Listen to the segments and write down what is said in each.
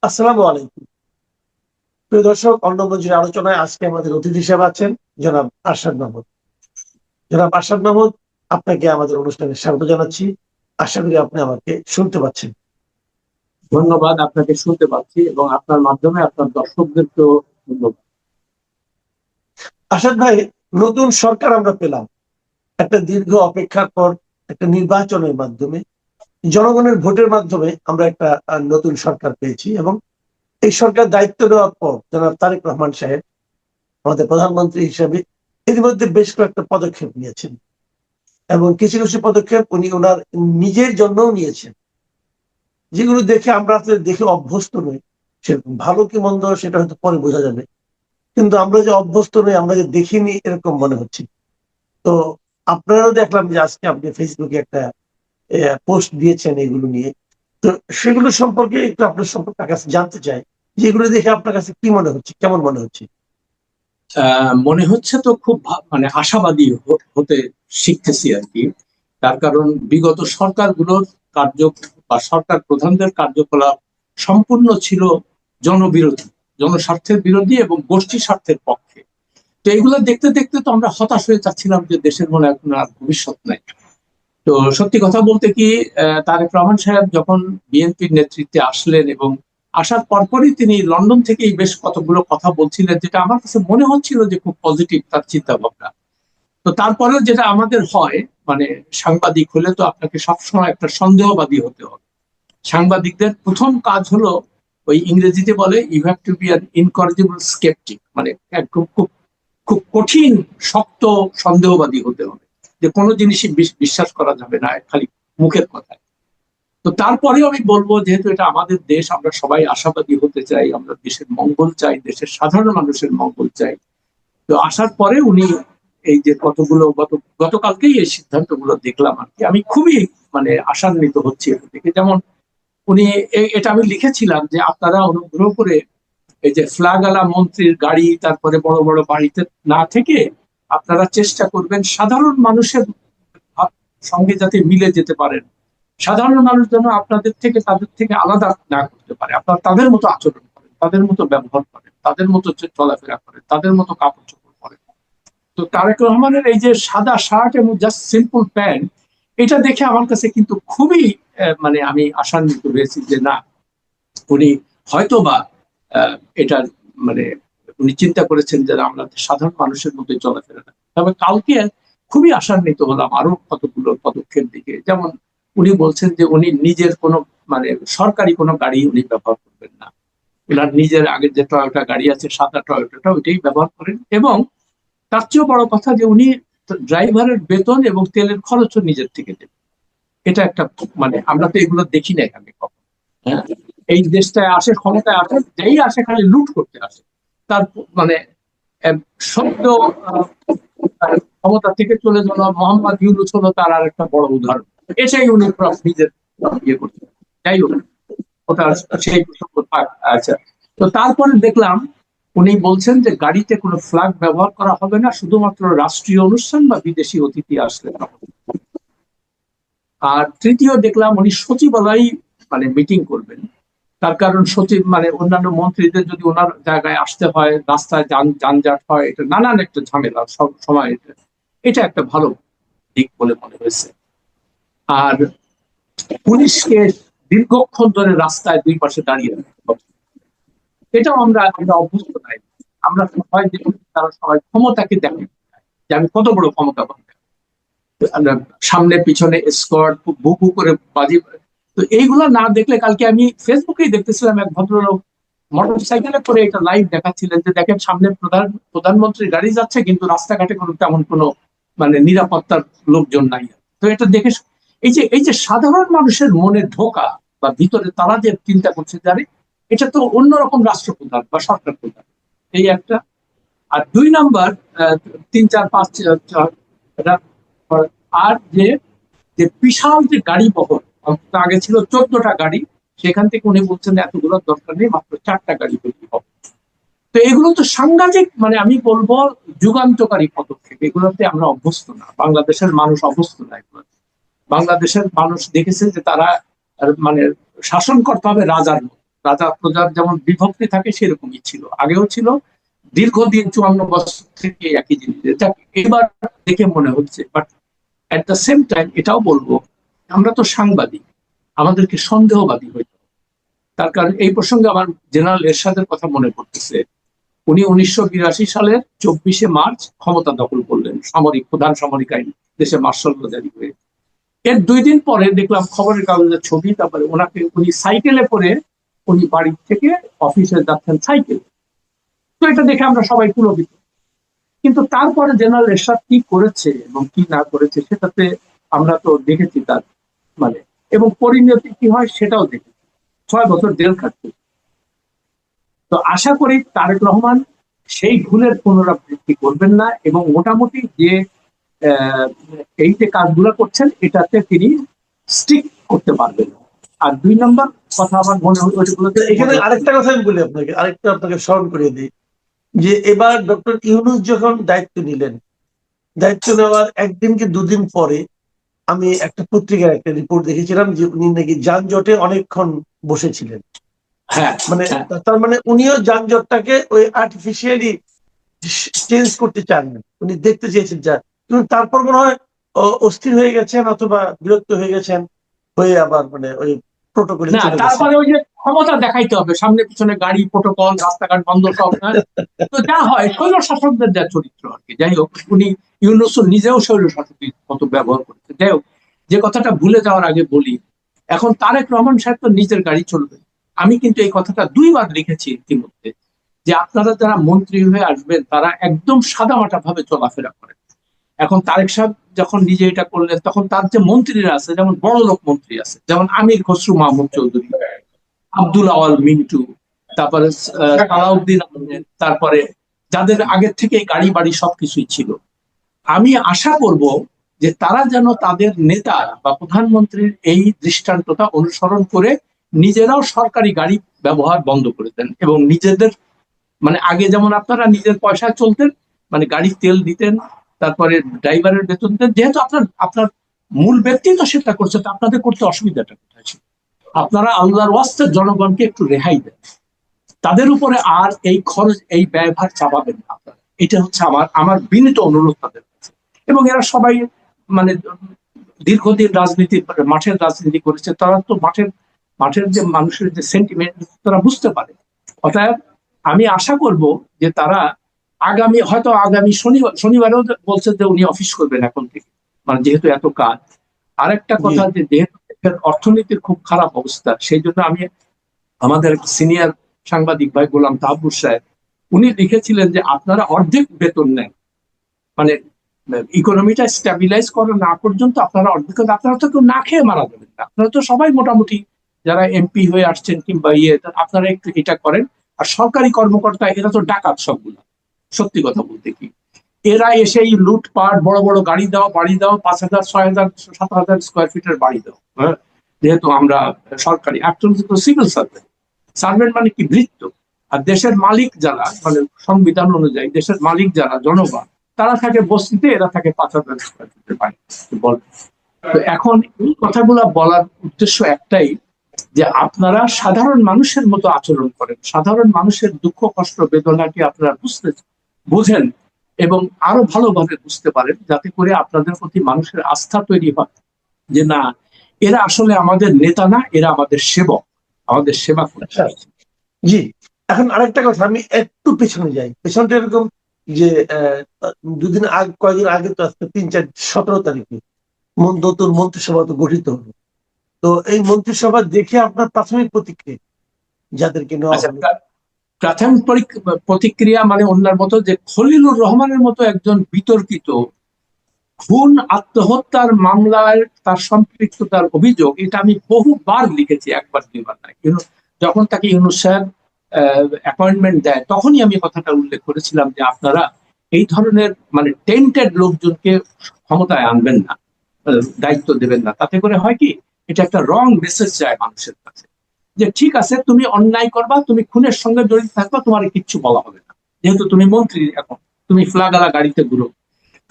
আসসালামু আলাইকুম। প্রিয় দর্শক, অন্নমঞ্জের আলোচনায় আজকে আমাদের অতিথি হিসেবে আছেন জনাব আরশাদ মাহমুদ। জনাব আরশাদ মাহমুদ, আপনাকে আমাদের অনুষ্ঠানে স্বাগত জানাচ্ছি। আশা করি আপনি আমাকে শুনতে পাচ্ছেন। ধন্যবাদ, আপনাকে শুনতে পাচ্ছি এবং আপনার মাধ্যমে আপনার দর্শকদেরকেও ধন্যবাদ। আরশাদ ভাই, নতুন সরকার আমরা পেলাম একটা দীর্ঘ অপেক্ষার পর, একটা নির্বাচনের মাধ্যমে, জনগণের ভোটের মাধ্যমে আমরা একটা নতুন সরকার পেয়েছি। এবং এই সরকার দায়িত্ব নেওয়ার পর জনাব তারেক রহমান সাহেব আমাদের প্রধানমন্ত্রী হিসেবে ইতিমধ্যে বেশ কয়েকটা পদক্ষেপ নিয়েছেন, এবং কিছু কিছু পদক্ষেপ উনি ওনার নিজের জন্যও নিয়েছেন, যেগুলো দেখে আমরা আসলে দেখে অভ্যস্ত নই। সেরকম ভালো কি মন্দ সেটা হয়তো পরে বোঝা যাবে, কিন্তু আমরা যে অভ্যস্ত নই, আমরা যে দেখিনি এরকম মনে হচ্ছে। তো আপনারাও দেখলাম যে আজকে আপনি ফেসবুকে একটা পোস্ট দিয়েছেন এগুলো নিয়ে। তো সেগুলো সম্পর্কে একটু আপনার সম্পর্কে কাছে জানতে চাই, যে এগুলো দেখে আপনার কাছে কি মনে হচ্ছে, কেমন মনে হচ্ছে? মনে হচ্ছে তো খুব মানে আশাবাদী হতে শিখতেছি আর কি। তার কারণ বিগত সরকারগুলোর কার্য বা সরকার প্রধানদের কার্যকলাপ সম্পূর্ণ ছিল জনবিরোধী, জনস্বার্থের বিরোধী এবং গোষ্ঠী স্বার্থের পক্ষে। তো এগুলো দেখতে দেখতে তো আমরা হতাশ হয়ে যাচ্ছিলাম যে দেশের মনে এখন আর ভবিষ্যৎ নাই। তো সত্যি কথা বলতে কি, তারেক রহমান সাহেব যখন বিএনপির নেতৃত্বে আসলেন এবং আসার পরপরই তিনি লন্ডন থেকেই বেশ কতগুলো কথা বলছিলেন, যেটা আমার কাছে মনে হচ্ছিল যে খুব পজিটিভ তার চিন্তা ভাবনা। তো তারপরেও যেটা আমাদের হয়, মানে সাংবাদিক হলে তো আপনাকে সবসময় একটা সন্দেহবাদী হতে হবে। সাংবাদিকদের প্রথম কাজ হলো, ওই ইংরেজিতে বলে you have to be an incorrigible sceptic, মানে একদম খুব খুব কঠিন শক্ত সন্দেহবাদী হতে হবে, যে কোনো জিনিসই বিশ্বাস করা যাবে না খালি মুখের কথায়। তো তারপরেও আমি বলবো, যেহেতু এটা আমাদের দেশ, আমরা সবাই আশাবাদী হতে চাই, আমরা দেশের মঙ্গল চাই, দেশের সাধারণ মানুষের মঙ্গল চাই। তো আসার পরে উনি এই যে কতগুলো গতকালকেই এই সিদ্ধান্তগুলো দেখলাম আর কি, আমি খুবই মানে আশান্বিত হচ্ছি এটা দেখে। যেমন উনি এটা আমি লিখেছিলাম যে আপনারা অনুগ্রহ করে এই যে ফ্ল্যাগওয়ালা মন্ত্রীর গাড়ি, তারপরে বড় বড় বাড়িতে না থেকে আপনারা চেষ্টা করবেন সাধারণ মানুষের সঙ্গে যাতে মিলে যেতে পারেন। সাধারণ মানুষ যেন আপনাদের থেকে তাদের থেকে আলাদা না করতে পারে, আপনারা তাদের মতো আচরণ করেন, তাদের মতো ব্যবহার করেন, তাদের মতো চলাফেরা করেন, তাদের মতো কাপড় চোপড় পরেন। তো তারেক রহমানের এই যে সাদা শার্ট এবং জাস্ট সিম্পল প্যান্ট, এটা দেখে আমার কাছে কিন্তু খুবই মানে আমি আশান্বিত হয়েছি যে না, উনি হয়তোবা এটার মানে উনি চিন্তা করেছেন যে আমরা সাধারণ মানুষের মধ্যে চলাফেরা না। তবে কালকে খুবই আশান্বিত হলাম আরো কতগুলো পদক্ষেপ দিকে। যেমন উনি বলছেন যে উনি নিজের কোনো মানে সরকারি কোনো গাড়ি উনি ব্যবহার করবেন না, ওনার নিজের আগের যে টয়োটা গাড়ি আছে, সাদা টয়োটাটা, ওইটাই ব্যবহার করেন। এবং তার চেয়েও বড় কথা যে উনি ড্রাইভারের বেতন এবং তেলের খরচও নিজের থেকে দেবেন। এটা একটা মানে আমরা তো এগুলো দেখি নাই আগে কখনো। হ্যাঁ, এই দেশটায় আসে, ক্ষমতায় আসে, যেই আসে খালি লুট করতে আসে। তার মানে সদ্য ক্ষমতা থেকে চলে যাওয়া মোহাম্মদ ইউনূস হলো তার আর একটা বড় উদাহরণ। এটাই উনি নিজের ইয়ে করছেন। যাই হোক, ওটা সেই প্রসঙ্গ থাক। আচ্ছা, তো তারপরে দেখলাম উনি বলছেন যে গাড়িতে কোনো ফ্ল্যাগ ব্যবহার করা হবে না, শুধুমাত্র রাষ্ট্রীয় অনুষ্ঠান বা বিদেশি অতিথি আসলে। আর তৃতীয় দেখলাম উনি সচিবালয় মানে মিটিং করবেন। তার কারণ সচিব মানে অন্যান্য মন্ত্রীদের যদি ওনার জায়গায় আসতে হয়, রাস্তায় যানজট হয়, এটা নানান একটা ঝামেলা সব সময়। এটা একটা ভালো দিক বলে মনে হয়েছে। আর পুলিশকে দীর্ঘক্ষণ ধরে রাস্তায় দুই পাশে দাঁড়িয়ে রাখতে হবে, এটাও আমরা আমরা অভ্যস্ত নাই। আমরা সবাই দেখি তারা সবাই ক্ষমতাকে দেখে যে আমি কত বড় ক্ষমতা পাবো, সামনে পিছনে স্কোয়াড বুকু করে বাজি। তো এইগুলো না দেখলে, কালকে আমি ফেসবুকেই দেখতেছিলাম এক ভদ্রলোক মোটর সাইকেলে করে এটা লাইভ দেখাচ্ছিলেন যে দেখেন সামনে প্রধানমন্ত্রীর গাড়ি যাচ্ছে, কিন্তু রাস্তাঘাটে কোনো তেমন কোনো মানে নিরাপত্তার লোকজন নাই। তো এটা দেখে এই যে সাধারণ মানুষের মনে ঢোকা বা ভিতরে তারা যে চিন্তা করছে, জানে এটা তো অন্যরকম রাষ্ট্রপ্রধান বা সরকার প্রধান। এই একটা। আর দুই নাম্বার, তিন চার পাঁচ এটা। আর যে যে বিশাল যে গাড়ি বহর, আগে ছিল 14টা গাড়ি, সেখান থেকে উনি বলছেন এতগুলোর দরকার নেই, মাত্র 4টা গাড়ি তৈরি হবে। তো এগুলো তো সাংঘাতিক, মানে আমি বলবো যুগান্তকারী পদক্ষেপ। এগুলোতে আমরা অভ্যস্ত না, বাংলাদেশের মানুষ অভ্যস্ত না এগুলোতে। বাংলাদেশের মানুষ দেখেছে যে তারা মানে শাসন করতে হবে রাজার মতো, রাজা প্রজার যেমন বিভক্তি থাকে সেরকমই ছিল, আগেও ছিল, দীর্ঘদিন 54 বছর থেকে একই জিনিস, এটা এবার দেখে মনে হচ্ছে। But at the same time এটাও বলবো, আমরা তো সাংবাদিক, আমাদেরকে সন্দেহবাদী হইতে হবে। তার কারণ এই প্রসঙ্গে আমার জেনারেল এরশাদের কথা মনে পড়তেছে। উনি 1982 সালের 24শে মার্চ ক্ষমতা দখল করলেন, প্রধান সামরিক আইন, দেশে মার্শাল ল জারি করে। এর 2 দিন পরে দেখলাম খবরের কাগজের ছবি, তারপরে উনি সাইকেলে করে উনি বাড়ি থেকে অফিসে যাচ্ছেন সাইকেল। তো এটা দেখে আমরা সবাই পুলকিত। কিন্তু তারপরে জেনারেল এরশাদ কি করেছে এবং কি না করেছে সেটাতে আমরা তো দেখেছি তার মানে, এবং পরিণতি কি হয় সেটাও দেখেছি। 6 বছর জেল খাটছে। তো আশা করি তারেক রহমান সেই ভুলের পুনরাবৃত্তি করবেন না, এবং মোটামুটি যে আহ, এই যে কাজগুলো করছেন এটাতে তিনি স্টিক করতে পারবেন। আর 2 নম্বর কথা আমার মনে হয় ওইগুলোতে এখানে আরেকটা কথা আমি বলি আপনাকে, আপনাকে স্মরণ করিয়ে দিই, যে এবার ডক্টর ইউনূস যখন দায়িত্ব নিলেন, দায়িত্ব নেওয়ার 1 দিন কি 2 দিন পরে আমি একটা পত্রিকার একটা রিপোর্ট দেখেছিলাম যে উনি নাকি যানজটে অনেকক্ষণ বসেছিলেন। হ্যাঁ, মানে হ্যাঁ। তার মানে উনিও যানজটটাকে ওই আর্টিফিশিয়ালি চেঞ্জ করতে চান, উনি দেখতে চেয়েছেন যা, কিন্তু তারপর মনে হয় অস্থির হয়ে গেছেন অথবা বিরক্ত হয়ে গেছেন, হয়ে আবার মানে ওই প্রোটোকলে না, চলে গেছেন। তারপরে ওই যে ক্ষমতা দেখাইতে হবে, সামনে পিছনে গাড়ি, প্রোটোকল, রাস্তাঘাট বন্ধ সব। হ্যাঁ। তো যা হয় শৈল শাসকদের যা চরিত্র আর কি। যাই হোক, উনি ইউনূস নিজেও শৈল শাসকের মতো ব্যবহার করেছে। যাই হোক, যে কথাটা ভুলে যাওয়ার আগে বলি, এখন তারেক রহমান সাহেব তো নিজের গাড়ি চলবে। আমি কিন্তু এই কথাটা 2বার লিখেছি ইতিমধ্যে, যে আপনারা যারা মন্ত্রী হয়ে আসবেন তারা একদম সাদামাটা ভাবে চলাফেরা করেন। এখন তারেক সাহেব যখন নিজে এটা করলেন, তখন তার যে মন্ত্রীরা আছে, যেমন বড় লোক মন্ত্রী আছে, যেমন আমির খসরু মাহমুদ চৌধুরী, আব্দুল আওয়াল মিন্টু, তারপরে সালাউদ্দিন আহমেদ, তারপরে যাদের আগের থেকে গাড়ি বাড়ি সবকিছুই ছিল, আমি আশা করব যে তারা যেন তাদের নেতা বা প্রধানমন্ত্রীর এই দৃষ্টান্তটা অনুসরণ করে নিজেরাও সরকারি গাড়ি ব্যবহার বন্ধ করে দেন, এবং নিজেদের মানে আগে যেমন আপনারা নিজের পয়সায় চলতেন, মানে গাড়ির তেল দিতেন, তারপরে ড্রাইভারের বেতন দেন, যেহেতু আপনার আপনার মূল ব্যক্তি তো সেটা করছে, তো আপনাদের করতে অসুবিধাটা কোথায় ছিল? আপনারা আল্লাহর ওয়াস্তে জনগণকে একটু রেহাই দেন, তাদের উপরে আর এই খরচ, এই ব্যয়ভার চাপাবেন না আপনারা। এটা হচ্ছে আমার আমার বিনীত অনুরোধ তাদের কাছে। এবং এরা সবাই মানে দীর্ঘদিন রাজনীতি, মাঠের রাজনীতি করেছে, তারা তো মাঠের মাঠের যে মানুষের যে সেন্টিমেন্ট তারা বুঝতে পারে। অতএব আমি আশা করব যে তারা আগামী শনিবারেও বলছে যে উনি অফিস করবেন এখন থেকে, মানে যেহেতু এত কাজ। আরেকটা কথা, যে যেহেতু অর্থনীতির খুব খারাপ অবস্থা, সেই জন্য আমি আমাদের সিনিয়র সাংবাদিক ভাই গোলাম তাহাবুর সাহেব, উনি লিখেছিলেন যে আপনারা অর্ধেক বেতন নেন, মানে ইকোনমিটা স্টেবিলাইজ করা না পর্যন্ত আপনারা অর্ধেক, আপনারা তো কেউ না খেয়ে মারা যাবেন না, আপনারা তো সবাই মোটামুটি যারা এমপি হয়ে আসছেন কিংবা আপনারা একটু এটা করেন। আর সরকারি কর্মকর্তা এরা তো ডাকাত সবগুলো, সত্যি কথা বলতে কি, এরা এসেই লুটপাট, বড় বড় গাড়ি দাও, বাড়ি দাও, 5,000, 6,000, 7,000 স্কোয়ার ফিটের বাড়ি দাও। হ্যাঁ, যেহেতু আমরা সরকারি, একজন সিভিল সার্ভেন্ট, সার্ভেন্ট মানে কি ভৃত্য। আর দেশের মালিক যারা, মানে সংবিধান অনুযায়ী দেশের মালিক যারা জনগণ, তারা থাকে বস্তিতে, এরা থাকে 5,000 স্কোয়ার ফিটের বাড়ি। বল, তো এখন এই কথাগুলো বলার উদ্দেশ্য একটাই, যে আপনারা সাধারণ মানুষের মতো আচরণ করেন, সাধারণ মানুষের দুঃখ কষ্ট বেদনাকে আপনারা বুঝেন, এবং আরো ভালোভাবে বুঝতে পারেন, যাতে করে আপনাদের প্রতি মানুষের আস্থা তৈরি হয়, যে না, এরা আসলে আমাদের নেতা না, এরা আমাদের সেবক, আমাদের সেবা করছে। জি, এখন আরেকটা কথা, আমি একটু পেছনে যাই। পেছনটা এরকম যে কয়েকদিন আগে তো আজকে 3-4-17 তারিখে নতুন মন্ত্রিসভা তো গঠিত হলো। তো এই মন্ত্রিসভা দেখে আপনার প্রাথমিক প্রতিক্রিয়া, যাদেরকে নেওয়া হলো? প্রাথমিক প্রতিক্রিয়া মানে অন্যার মতো, যে খলিলুর রহমানের মতো একজন বিতর্কিত খুন আত্মহত্যার মামলায় তার সম্পৃক্ততার অভিযোগ, এটা আমি বহুবার লিখেছি, 1-2বার না। যখন তাকে ইউনূস সাহেব অ্যাপয়েন্টমেন্ট দেয়, তখনই আমি কথাটা উল্লেখ করেছিলাম যে আপনারা এই ধরনের মানে টেন্টেড লোকজনকে ক্ষমতায় আনবেন না, দায়িত্ব দেবেন না। তাতে করে হয় কি, এটা একটা রং মেসেজ যায় মানুষের কাছে, যে ঠিক আছে তুমি অন্যায় করবা, তুমি খুনের সঙ্গে জড়িত থাকবা, তোমার কিচ্ছু বলা হবে না, যেহেতু তুমি মন্ত্রী, এখন তুমি ফ্লাগালা গাড়িতে ঘুরো।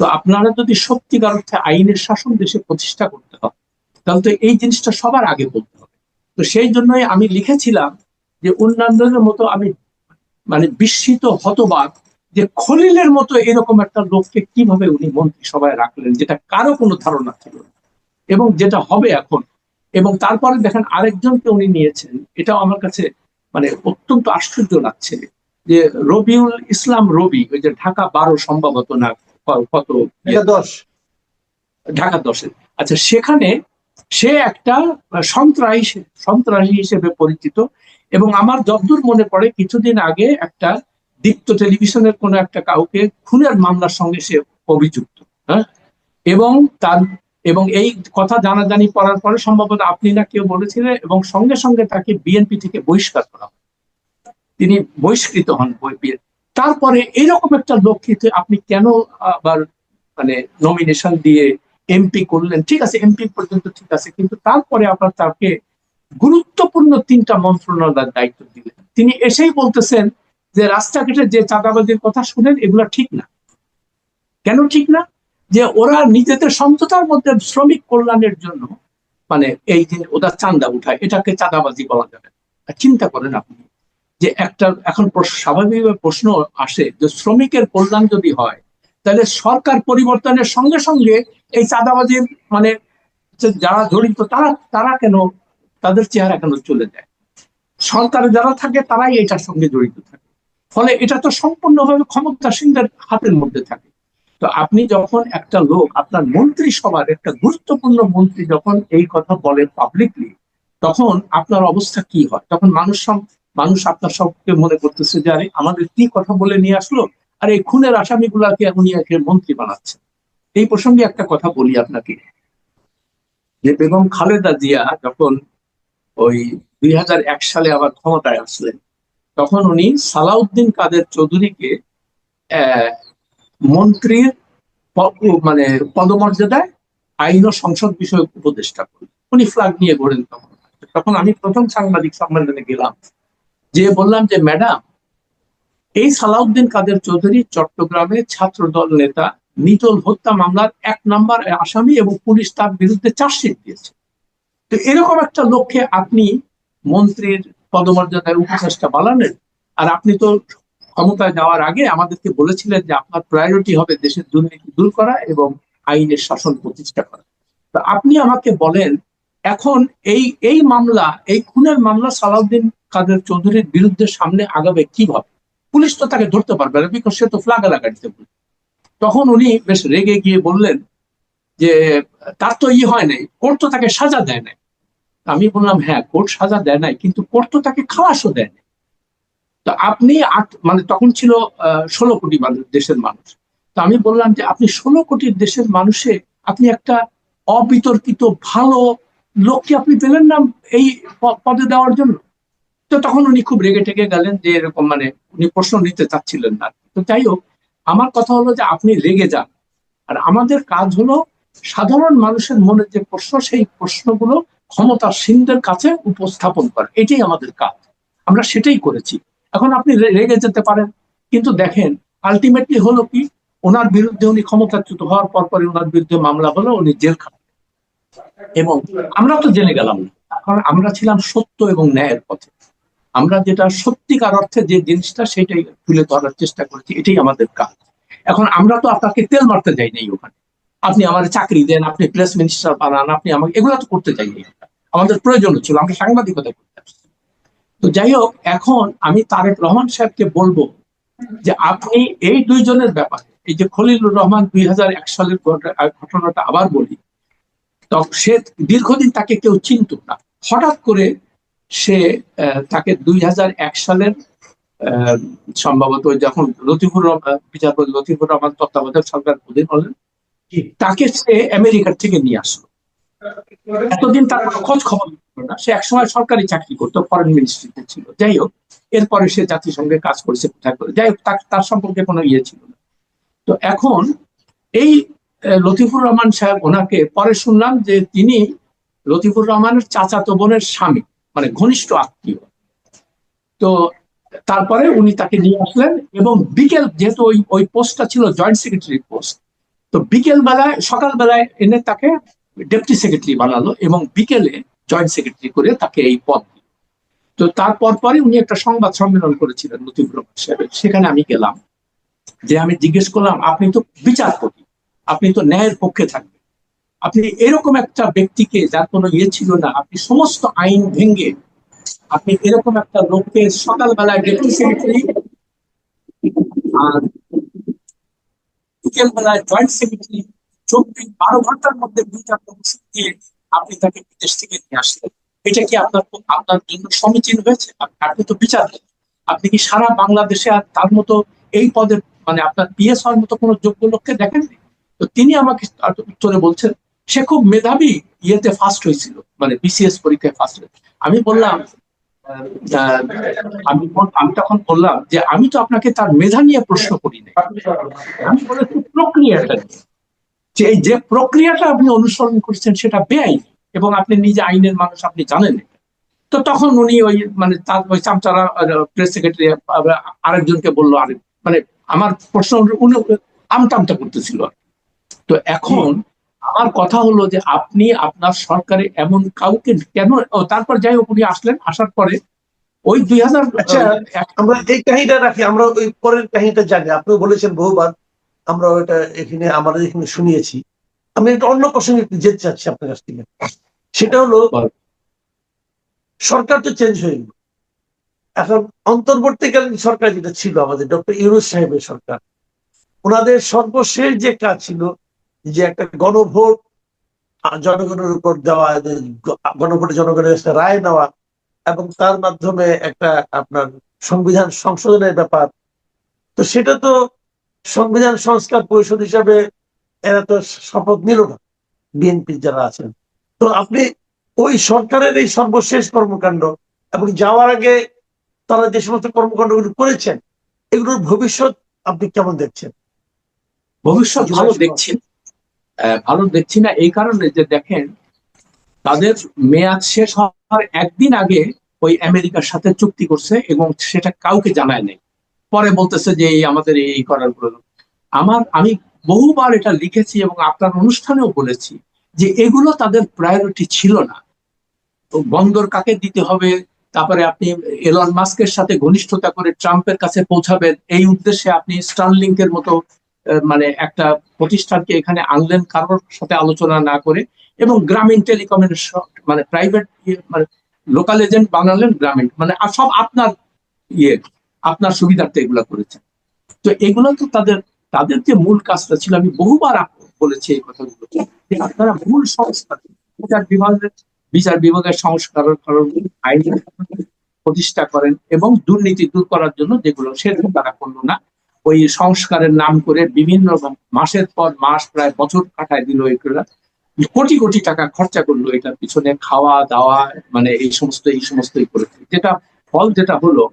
তো আপনারা যদি সত্যিকার অর্থে আইনের শাসন দেশে প্রতিষ্ঠা করতে হয়, তাহলে তো এই জিনিসটা সবার আগে বলতে হবে। তো সেই জন্যই আমি লিখেছিলাম যে অন্যান্যদের মতো আমি মানে বিস্মিত হতবাক যে খলিলের মতো এরকম একটা লোককে কিভাবে উনি মন্ত্রিসভায় রাখলেন, যেটা কারো কোনো ধারণা ছিল না এবং যেটা হবে এখন। এবং তারপরে দেখেন আরেকজনকে উনি নিয়েছেন, এটাও আমার কাছে মানে অত্যন্ত আশ্চর্য লাগছে, যে রবিউল ইসলাম রবি, ওই যে ঢাকা 12 সম্ভবত না কত এটা 10। ঢাকা 10। আচ্ছা, সেখানে সে একটা সন্ত্রাসী হিসেবে পরিচিত। এবং আমার যতদূর মনে পড়ে কিছুদিন আগে একটা দীপ্ত টেলিভিশনের কোন একটা কাউকে খুনের মামলার সঙ্গে সে অভিযুক্ত। হ্যাঁ, এবং তার এবং এই কথা জানাজানি করার পরে সম্ভবত আপনি না কেউ বলেছিলেন, এবং সঙ্গে সঙ্গে তাকে বিএনপি থেকে বহিষ্কার করা হয়, তিনি বহিষ্কৃত হন। তারপরে এইরকম একটা লোককে আপনি কেন আবার মানে নমিনেশন দিয়ে এমপি করলেন? ঠিক আছে, এমপি পর্যন্ত ঠিক আছে, কিন্তু তারপরে আপনার তাকে গুরুত্বপূর্ণ 3টা মন্ত্রণালয়ের দায়িত্ব দিলেন। তিনি এসেই বলতেছেন যে রাস্তাঘাটে যে চাঁদাবাজির কথা শুনেন এগুলো ঠিক না। কেন ঠিক না? যে ওরা নিজেদের সমঝোতার মধ্যে শ্রমিক কল্যাণের জন্য মানে এই যে ওরা চাঁদা উঠায়, এটাকে চাঁদাবাজি বলা যাবে না। চিন্তা করেন আপনি যে একটা এখন স্বাভাবিকভাবে প্রশ্ন আসে যে শ্রমিকের কল্যাণ যদি হয়, তাহলে সরকার পরিবর্তনের সঙ্গে সঙ্গে এই চাঁদাবাজির মানে যারা জড়িত তারা তারা কেন, তাদের চেহারা কেন চলে যায়? সরকারে যারা থাকে তারাই এটার সঙ্গে জড়িত থাকে, ফলে এটা তো সম্পূর্ণভাবে ক্ষমতাসীনদের হাতের মধ্যে থাকে। তো আপনি যখন একটা লোক, আপনার মন্ত্রিসভার একটা গুরুত্বপূর্ণ মন্ত্রী যখন এই কথা বলে পাবলিকলি, তখন আপনার অবস্থা কি হয়? তখন মানুষ আপনার সবকে মনে করতেছে যে আরে আমাদের কি কথা বলে নিয়ে আসলো, আর এই খুনের আসামিগুলাকে উনি একে মন্ত্রী বানাচ্ছে। এই প্রসঙ্গে একটা কথা বলি আপনাকে, যে বেগম খালেদা জিয়া যখন ওই 2001 সালে আবার ক্ষমতায় আসলেন, তখন উনি সালাউদ্দিন কাদের চৌধুরীকে মন্ত্রীর মানে পদমর্যাদায় আইন ও সংসদ বিষয়ক উপদেষ্টা করলেন। উনি ফ্ল্যাগ নিয়ে ঘোরেন তখন। তখন আমি প্রথম সাংবাদিক সম্মেলনে গেলাম, যে বললাম যে ম্যাডাম, এই সালাউদ্দিন কাদের চৌধুরী চট্টগ্রামে ছাত্রদল নেতা নিটোল হত্যা মামলার 1 নম্বর আসামি এবং পুলিশ তার বিরুদ্ধে চার্জশিট দিয়েছে। তো এরকম একটা লক্ষ্যে আপনি মন্ত্রীর পদমর্যাদায় উপদেষ্টা বানালেন। আর আপনি তো ক্ষমতায় যাওয়ার আগে আমাদেরকে বলেছিলেন যে আপনার প্রায়োরিটি হবে দেশের দুর্নীতি দূর করা এবং আইনের শাসন প্রতিষ্ঠা করা। তো আপনি আমাকে বলেন, এখন এই এই মামলা, এই খুনের মামলা সালাউদ্দিন কাদের চৌধুরীর বিরুদ্ধে সামনে আগাবে কিভাবে? পুলিশ তো তাকে ধরতে পারবে না, বিকজ সে তো ফ্ল্যাগ লাগাইতে বলবে। তখন উনি বেশ রেগে গিয়ে বললেন যে তার তো হয় নাই, কোর্ট তো তাকে সাজা দেয় নাই। আমি বললাম হ্যাঁ, কোর্ট সাজা দেয় নাই, কিন্তু কোর্ট তো তাকে খালাসও দেয় নাই। তো আপনি মানে তখন ছিল 16 কোটি দেশের মানুষ। তো আমি বললাম যে আপনি 16 কোটির দেশের মানুষে আপনি একটা অবিতর্কিত ভালো লোককে আপনি পেলেন না এই পদে দেওয়ার জন্য। তো তখন উনি খুব রেগে টেগে গেলেন, যে এরকম মানে উনি প্রশ্ন নিতে চাচ্ছিলেন না। তো যাই হোক, আমার কথা হলো যে আপনি রেগে যান, আর আমাদের কাজ হলো সাধারণ মানুষের মনে যে প্রশ্ন, সেই প্রশ্নগুলো ক্ষমতাসীনদের কাছে উপস্থাপন করা, এটাই আমাদের কাজ। আমরা সেটাই করেছি। এখন আপনি রেগে যেতে পারেন, কিন্তু দেখেন আলটিমেটলি হলো কি, ওনার বিরুদ্ধে উনি ক্ষমতাচ্যুত হওয়ার পরে ওনার বিরুদ্ধে মামলা হলো, উনি জেল খাটেন। এবং আমরা তো জেলে গেলাম না, কারণ আমরা ছিলাম সত্য এবং ন্যায়ের পথে। আমরা যেটা সত্যিকার অর্থে যে জিনিসটা সেটাই তুলে ধরার চেষ্টা করেছি, এটাই আমাদের কাজ। এখন আমরা তো আপনাকে তেল মারতে যাই নাই ওখানে, আপনি আমার চাকরি দেন, আপনি প্রেস মিনিস্টার বানান, আপনি আমাকে এগুলো তো করতে চাইনি। আমাদের প্রয়োজন ছিল, আমরা সাংবাদিকতা করতে আসছি। তো যাই হোক, এখন আমি তারেক রহমান সাহেবকে বলবো যে আপনি এই দুইজনের ব্যাপারে, এই যে খলিলুর রহমান 2001 সালের ঘটনাটা আবার বলি, তখন সে দীর্ঘদিন তাকে কেউ চিনত না, হঠাৎ করে সে তাকে 2001 সালের সম্ভবত যখন লতিফুর রহমান, বিচারপতি লতিফুর রহমান তত্ত্বাবধায়ক সরকার অধীন হলেন, তাকে সে আমেরিকার থেকে নিয়ে আসলো। এতদিন তার খোঁজ খবর না, সে একসময় সরকারি চাকরি করতো, ফরেন মিনিস্ট্রিতে ছিল। যাই হোক, এরপরে সে জাতিসংঘে কাজ করেছে কোথায় করে, যাই হোক তার সম্পর্কে কোনো ইয়ে ছিল না। তো এখন এই লতিফুর রহমান সাহেব, ওনাকে পরে শুনলাম যে তিনি লতিফুর রহমানের চাচাতো বোনের স্বামী, মানে ঘনিষ্ঠ আত্মীয়। তো তারপরে উনি তাকে নিয়ে আসলেন, এবং বিকেল, যেহেতু ওই পোস্টটা ছিল জয়েন্ট সেক্রেটারি পোস্ট, তো বিকেল বেলায় সকাল বেলায় এনে তাকে ডেপুটি সেক্রেটারি বানালো এবং বিকেলে জয়েন্ট সেক্রেটারি করে তাকে এই পদ দিল। তো তো তারপর পরে উনি একটা সংবাদ সম্মেলন করেছিলেন লতিফুর রহমান সাহেব, সেখানে আমি গেলাম, যে আমি জিজ্ঞেস করলাম আপনি তো বিচারপতি, আপনি তো ন্যায়ের পক্ষে থাকবেন, আপনি এরকম একটা ব্যক্তিকে যার কোনো ইয়ে ছিল না, আপনি সমস্ত আইন ভেঙে আপনি এরকম একটা লোককে সকালবেলায় ডেপুটি সেক্রেটারি আর বিকেল বেলায় জয়েন্ট সেক্রেটারি 12 ঘন্টার মধ্যে দুইটা প্রমোশন দিয়ে আপনি তাকে বিদেশ থেকে নিয়ে আসলেন, এটা কি আপনার আপনার জন্য সমীচীন হয়েছে? আপনি তো বিচার, আপনি কি সারা বাংলাদেশে আর তার মতো এই পদে মানে আপনার পিএস হওয়ার মতো কোনো যোগ্য লোককে দেখেননি? তো তিনি আমাকে উত্তরে বলছেন সে খুব মেধাবী, ইয়েতে ফার্স্ট হয়েছিল, মানে বিসিএস পরীক্ষায় ফার্স্ট হয়েছিল। আমি বললাম আহ, আমি তখন বললাম যে আমি তো আপনাকে তার মেধা নিয়ে প্রশ্ন করি না, আমি বলেছি প্রক্রিয়াটা নিয়ে, যে এই যে প্রক্রিয়াটা আপনি অনুসরণ করছেন সেটা বেআইনি এবং আপনি নিজে আইনের মানুষ, আপনি জানেন এটা। তো তখন উনি ওই মানে তার ওই চামচারা প্রেস সেক্রেটারি আরেকজনকে বললো আরেক, মানে আমার প্রশ্ন উনি আমতা আমতা করতেছিল আর কি। তো এখন আমার কথা হলো যে আপনি আপনার সরকারে এমন কাউকে কেন, তারপর যাই হোক উনি আসলেন, আসার পরে ওই 2000 আচ্ছা, আমরা এই কাহিনীটা রাখি, আমরা ওই পরের কাহিনীটা জানি। আপনি বলেছেন বহুবার, আমরা ওইটা এখানে আমাদের এখানে শুনিয়েছি। আমি একটা অন্য প্রসঙ্গে একটু যেতে চাচ্ছি আপনার কাছ থেকে। সেটা হলো, সরকার তো চেঞ্জ হয়ে গেল, এখন অন্তর্বর্তীকালীন সরকার যেটা ছিল আমাদের ডক্টর ইউনূস সাহেবের সরকার, ওনাদের সর্বশেষ যে কাজ ছিল যে একটা গণভোট জনগণের উপর দেওয়া, গণভোটে জনগণের একটা রায় নেওয়া এবং তার মাধ্যমে একটা আপনার সংবিধান সংশোধনের ব্যাপার। তো সেটা তো সংবিধান সংস্কার পরিষদ হিসাবে এরা তো শপথ নিল না, বিএনপি যারা আছেন। তো আপনি ওই সরকারের এই সর্বশেষ কর্মকাণ্ড এবং যাওয়ার আগে তারা যে সমস্ত কর্মকাণ্ডগুলো করেছেন, এগুলোর ভবিষ্যৎ আপনি কেমন দেখছেন? ভবিষ্যৎ ভালো দেখছি না, এই কারণে যে দেখেন তাদের মেয়াদ শেষ হওয়ার একদিন আগে ওই আমেরিকার সাথে চুক্তি করছে এবং সেটা কাউকে জানায় নাই, পরে বলতেছে যে এই আমাদের এই করার প্রয়োজন। আমি বহুবার এটা লিখেছি এবং আপনার অনুষ্ঠানেও বলেছি যে এগুলো তাদের প্রায়োরিটি ছিল না। তো বন্দর কাকে দিতে হবে, তারপরে আপনি এলন মাস্কের সাথে ঘনিষ্ঠতা করে ট্রাম্পের কাছে পৌঁছাবেন, এই উদ্দেশ্যে আপনি স্টারলিংকের মতো মানে একটা প্রতিষ্ঠানকে এখানে আনলেন কারোর সাথে আলোচনা না করে, এবং গ্রামীণ টেলিকমের মানে প্রাইভেট মানে লোকাল এজেন্ট বানালেন গ্রামীণ, মানে সব আপনার ইয়ে আপনার সুবিধার্থে এগুলা করেছেন। তো এগুলো তো তাদের তাদের যে মূল কাজটা ছিল, আমি বহুবার বলেছি এই কথাগুলো, যে আপনারা মূল সংস্কার, বিচার বিভাগের সংস্কার করেন, আইন প্রতিষ্ঠা করেন এবং দুর্নীতি দূর করার জন্য যেগুলো সেগুলো তারা করলো না। ওই সংস্কারের নাম করে বিভিন্ন মাসের পর মাস, প্রায় বছর কাটায় দিল, এগুলো কোটি কোটি টাকা খরচা করলো এটার পিছনে, খাওয়া দাওয়া মানে এই সমস্তই করেছে, যেটা ফল যেটা হলো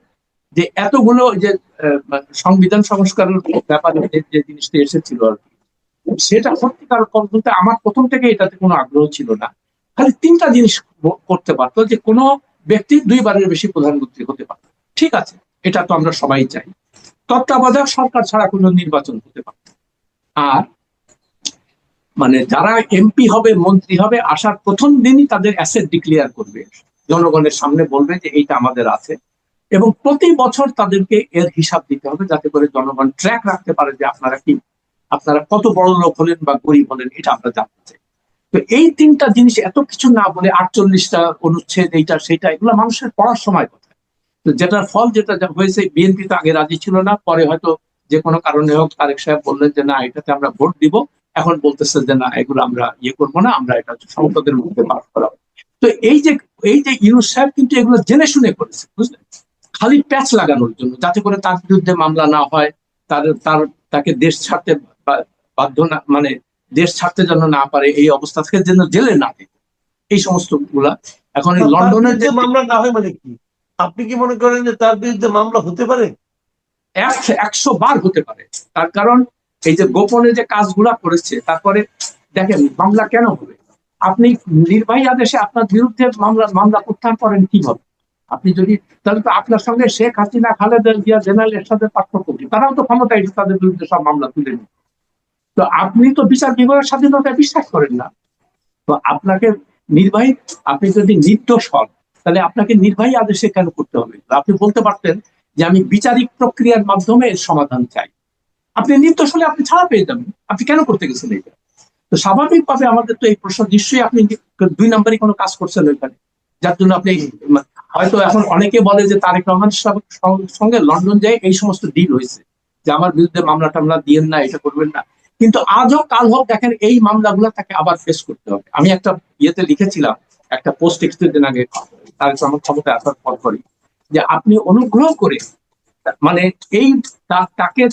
যে এতগুলো যে সংবিধান সংস্কারের ব্যাপারে যে জিনিসটা এসেছিল আর কি, সেটা সত্যিকার বলতে আমার প্রথম থেকে এটাতে কোনো আগ্রহ ছিল না। খালি তিনটা জিনিস করতে পারতো, যে কোনো ব্যক্তি 2বারের বেশি প্রধানমন্ত্রী হতে পারত, ঠিক আছে, এটা তো আমরা সবাই চাই। তত্ত্বাবধায়ক সরকার ছাড়া কোনো নির্বাচন হতে পারত, আর মানে যারা এমপি হবে মন্ত্রী হবে আসার প্রথম দিনই তাদের অ্যাসেট ডিক্লেয়ার করবে, জনগণের সামনে বলবে যে এইটা আমাদের আছে, এবং প্রতি বছর তাদেরকে এর হিসাব দিতে হবে, যাতে করে জনগণ ট্র্যাক রাখতে পারে যে আপনারা কত বড় লোক হলেন বা গরিব হলেন, এটা আমরা জানতে চাই। তো এই তিনটা জিনিস এত কিছু না বলে 48টা অনুচ্ছেদ এইটা সেটা, এগুলো মানুষের পড়ার সময় কথা। তো যেটার ফল যেটা হয়েছে, বিএনপি তো আগে রাজি ছিল না, পরে হয়তো যে কোনো কারণে হোক তারেক সাহেব বললেন যে না এটাতে আমরা ভোট দিব, এখন বলতেছে যে না এগুলো আমরা ইয়ে করবো না, আমরা এটা সংসদের মধ্যে পাস করা। তো এই যে ইউনূস সাহেব কিন্তু এগুলো জেনে শুনে করেছে, বুঝলেন, খালি প্যাচ লাগানোর জন্য, যাতে করে তার বিরুদ্ধে মামলা না হয়, তার তার তাকে দেশ ছাড়তে বাধ্য না, মানে দেশ ছাড়তে যেন না পারে, এই অবস্থা থেকে যেন জেলে না দেয়, এই সমস্ত গুলা। এখন এই লন্ডনের যে মামলা না হয় মানে কি, আপনি কি মনে করেন যে তার বিরুদ্ধে মামলা হতে পারে? 100 বার হতে পারে। তার কারণ এই যে গোপনে যে কাজগুলা করেছে, তারপরে দেখেন মামলা কেন হবে, আপনি নির্বাহী আদেশে আপনার বিরুদ্ধে মামলা প্রত্যাহার করেন কিভাবে? আপনি যদি, তাহলে তো আপনার সঙ্গে শেখ হাসিনা, খালেদা জিয়া, জেনারেল এরশাদের পার্থক্য কি? তারাও তো ক্ষমতা এসে তাদের বিরুদ্ধে সব মামলা তুলে নিত। তো আপনি তো বিচার বিভাগের স্বাধীনতায় বিশ্বাস করেন না। তো আপনাকে নির্বাহী, আপনি যদি নির্দোষ হন তাহলে আপনাকে নির্বাহী আদেশে কেন করতে হবে? আপনি বলতে পারতেন যে আমি বিচারিক প্রক্রিয়ার মাধ্যমে এর সমাধান চাই, আপনি নির্দোষ হলে আপনি ছাড়া পেয়ে যাবেন, আপনি কেন করতে গেছেন এটা? তো স্বাভাবিকভাবে আমাদের তো এই প্রশ্ন, নিশ্চয়ই আপনি 2 নম্বরই কোনো কাজ করছেন ওইখানে, যার জন্য আপনি হয়তো এখন অনেকে বলে যে তারেক রহমান সঙ্গে লন্ডন যায় এই সমস্ত ডিল হয়েছে, যে আমার বিরুদ্ধে মামলা টামলা দিয়েন না, এটা করবেন না। কিন্তু আজ হোক কাল হোক দেখেন এই মামলাগুলো তাকে আবার ফেস করতে হবে। আমি একটা ইয়েতে লিখেছিলাম, একটা পোস্ট কিছুদিন আগে তারেক রহমান ক্ষমতায় আসার পর পরই, যে আপনি অনুগ্রহ করে মানে এই তাকে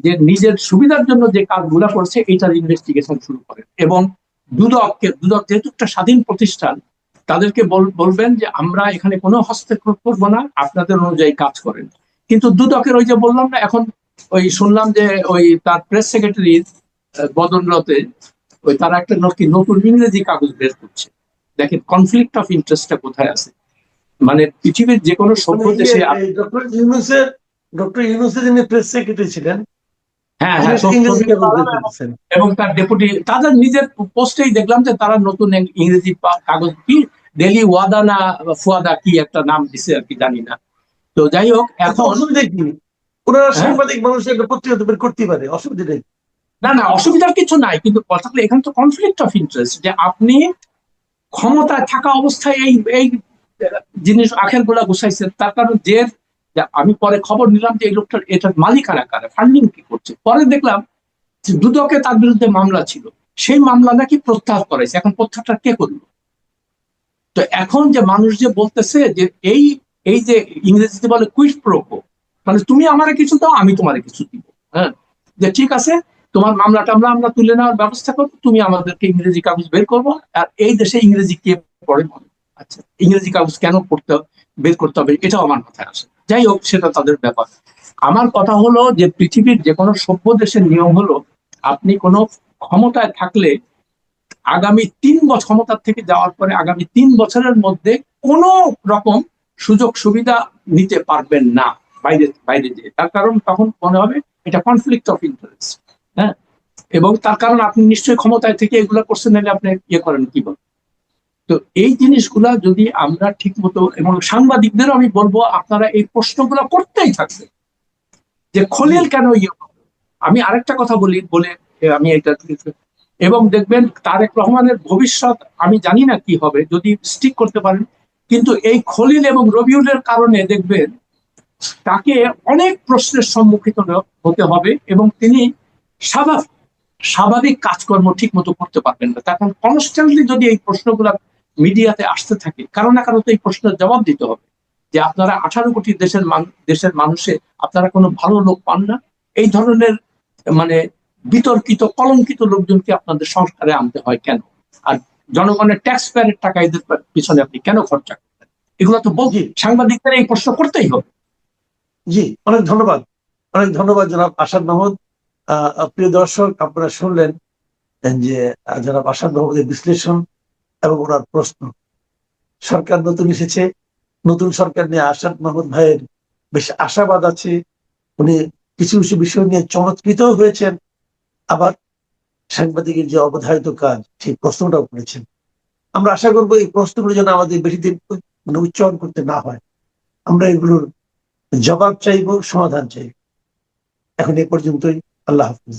যে নিজের সুবিধার জন্য যে কাজগুলা করছে এটার ইনভেস্টিগেশন শুরু করেন, এবং দুদক যেহেতু একটা স্বাধীন প্রতিষ্ঠান, তাদেরকে বলবেন যে আমরা এখানে কোনো হস্তক্ষেপ করবো না, আপনাদের অনুযায়ী কাজ করেন। কিন্তু দুদকের ওই যে বললাম না, এখন ওই শুনলাম যে ওই তার প্রেস সেক্রেটারি বদলতে ওই তারা একটা নতুন ইংরেজি কাগজ বের করছে। দেখেন কনফ্লিক্ট অফ ইন্টারেস্টটা কোথায় আছে। মানে পৃথিবীর যে কোনো সভ্য দেশে ডক্টর ইউনূসের যিনি প্রেস সেক্রেটারি ছিলেন, হ্যাঁ হ্যাঁ, এবং তার ডেপুটি, তাদের নিজের পোস্টেই দেখলাম যে তারা নতুন ইংরেজি কাগজ, কি ডেলি ওয়াদা না ফুয়াদা কি একটা নাম দিছে আর কি, জানি না। তো যাই হোক, এখন অসুবিধা কি? ওনারা সাংবাদিক মানুষের একটা পত্রিকা বের করতে পারে, অসুবিধা নেই। না না, অসুবিধার কিছু নাই, কিন্তু কথা হলো এখানে তো কনফ্লিক্ট অফ ইন্টারেস্ট, যে আপনি ক্ষমতায় থাকা অবস্থায় এই এই জিনিস আখের গোলা গুছাইছেন, তার কারণ যে আমি পরে খবর নিলাম যে এই লোকটার এটার মালিকানা কারা, ফান্ডিং কি করছে, পরে দেখলাম যে দুদকে তার বিরুদ্ধে মামলা ছিল, সেই মামলা নাকি প্রত্যাহার করেছে। এখন প্রত্যাহারটা কে করলো? তো এখন যে মানুষ যে বলতেছে যে এই এই যে ইংরেজিতে বলে কুইড প্রোকো, মানে তুমি আমারে কিছু দাও আমি তোমারে কিছু দিব, হ্যাঁ, যে ঠিক আছে তোমার মামলা টামলা আমরা তুলে নেওয়ার ব্যবস্থা করবো, তুমি আমাদেরকে ইংরেজি কাগজ বের করবো। আর এই দেশে ইংরেজি কে পড়ে? আচ্ছা, ইংরেজি কাগজ কেন বের করতে হবে এটাও আমার মাথায় আসে। যাই হোক, সেটা তাদের ব্যাপার। আমার কথা হলো যে পৃথিবীর যে কোনো সভ্য দেশের নিয়ম হলো, আপনি কোনো ক্ষমতায় থাকলে আগামী 3 বছর, ক্ষমতার থেকে যাওয়ার পরে আগামী 3 বছরের মধ্যে কোন রকম সুযোগ সুবিধা নিতে পারবেন না বাইরে বাইরে যেয়ে। তার কারণ তখন মনে হবে এটা কনফ্লিক্ট অফ ইন্টারেস্ট। হ্যাঁ, এবং তার কারণ আপনি নিশ্চয়ই ক্ষমতায় থেকে এগুলো করছেন, নাহলে আপনি ইয়ে করেন কি বল। তো এই জিনিসগুলা যদি আমরা ঠিক মতো, এবং সাংবাদিকদেরও আমি বলবো আপনারা এই প্রশ্নগুলো করতেই থাকবে, যে খলিল কেন ইয়ে। আমি আরেকটা কথা বলে আমি এটা, এবং দেখবেন তারেক রহমানের ভবিষ্যৎ আমি জানি না কি হবে যদি স্টিক করতে পারেন, কিন্তু এই খলিল এবং রবিউলের কারণে দেখবেন তাকে অনেক প্রশ্নের সম্মুখীন হতে হবে, এবং তিনি স্বাভাবিক কাজকর্ম ঠিক মতো করতে পারবেন না। তখন কনস্ট্যান্টলি যদি এই প্রশ্নগুলো মিডিয়াতে আসতে থাকে, কারো না কারো তো এই প্রশ্নের জবাব দিতে হবে, যে আপনারা 18 কোটি দেশের মানুষে আপনারা কোনো ভালো লোক পান না, এই ধরনের মানে বিতর্কিত কলঙ্কিত লোকজনকে আপনাদের সংস্কারে আনতে হয় কেন? আর জনগণের ট্যাক্স পেয়ারের টাকা এদের পিছনে আপনি কেন খরচা করতেন? এগুলো তো বলছি, সাংবাদিকদের এই প্রশ্ন করতেই হবে। জি, অনেক ধন্যবাদ, অনেক ধন্যবাদ জনাব আসাদ মাহমুদ। প্রিয় দর্শক, আপনারা শুনলেন যে জনাব আসাদ মাহমুদের বিশ্লেষণ এবং ওনার প্রশ্ন। সরকার নতুন এসেছে, নতুন সরকার নিয়ে আসাদ মাহমুদ ভাইয়ের বেশ আশাবাদ আছে। উনি কিছু কিছু বিষয় নিয়ে চমৎকৃত হয়েছেন, আবার সাংবাদিকের যে অবধারিত কাজ সেই প্রশ্নটাও করেছেন। আমরা আশা করবো এই প্রশ্নগুলো যেন আমাদের বেশি দিন উচ্চারণ করতে না হয়। আমরা এগুলোর জবাব চাইবো, সমাধান চাইবো। এখন এ পর্যন্তই। আল্লাহ হাফিজ।